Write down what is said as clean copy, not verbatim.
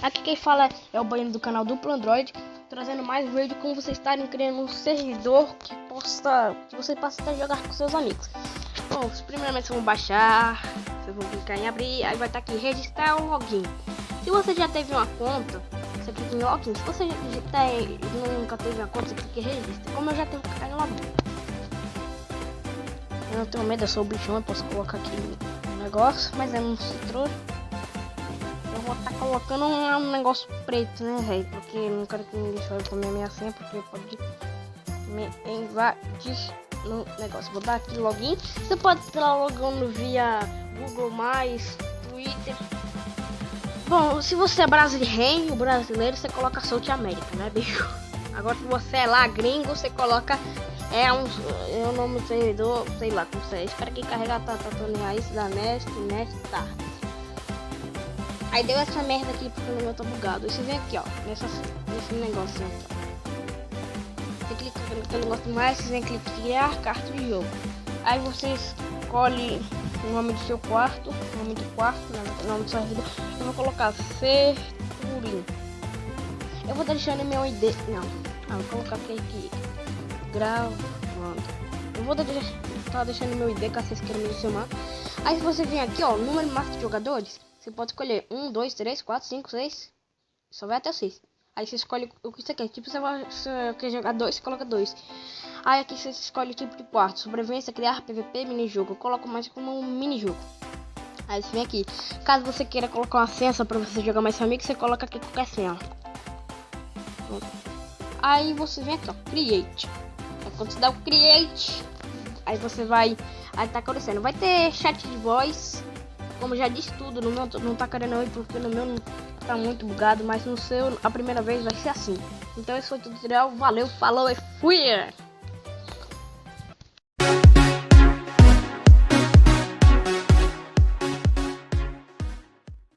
Aqui quem fala é o Baiano do canal Duplo Android, trazendo mais vídeo como vocês estarem criando um servidor que você possa estar jogar com seus amigos. Bom, primeiramente vocês vão baixar, vocês vão clicar em abrir, aí vai estar aqui registrar o login. Se você já teve uma conta, você clica em login. Se você nunca teve uma conta, você clica em registra. Como eu já tenho que clicar em login. Eu não tenho medo, eu sou o bichão, eu posso colocar aqui um negócio, mas é um citro. Eu vou estar colocando um negócio preto, né, velho? Porque não quero que ninguém saiba comer a minha senha, porque pode me invadir no negócio. Vou dar aqui login. Você pode estar logando via Google+, Twitter. Bom, se você é brasileiro, você coloca South América, né, bicho? Agora se você é lá gringo, você coloca o nome do servidor, sei lá como você é. Espera que carregar Tony Raiz da Nest, tá. Aí deu essa merda aqui porque o meu tá bugado. Aí você vem aqui, ó, nesse negócio aqui, ó. Você clica no negócio mais, você vem criar carta de jogo. Aí você escolhe o nome do seu quarto, o nome do nome do servidor. Eu vou colocar Serturim. Eu vou deixando meu ID, eu vou colocar aqui gravando. Eu vou deixando meu ID caso vocês queiram me chamar. Aí se você vem aqui, ó, número máximo de jogadores. Você pode escolher 1, 2, 3, 4, 5, 6. Só vai até o 6. Aí você escolhe o que você quer. Tipo, você quer jogar 2, você coloca 2. Aí aqui você escolhe o tipo de quarto. Sobrevivência, criar, PVP, minijogo. Eu coloco mais como um minijogo. Aí você vem aqui. Caso você queira colocar uma senha só pra você jogar mais seu amigo, você coloca aqui qualquer senha. Pronto. Aí você vem aqui, ó, Create. Aí quando você dá o Create, aí você vai... Aí tá acontecendo. Vai ter chat de voz. Como já disse tudo, no meu não tá querendo ir porque no meu não tá muito bugado, mas no seu a primeira vez vai ser assim. Então esse foi o tutorial, valeu, falou e fui!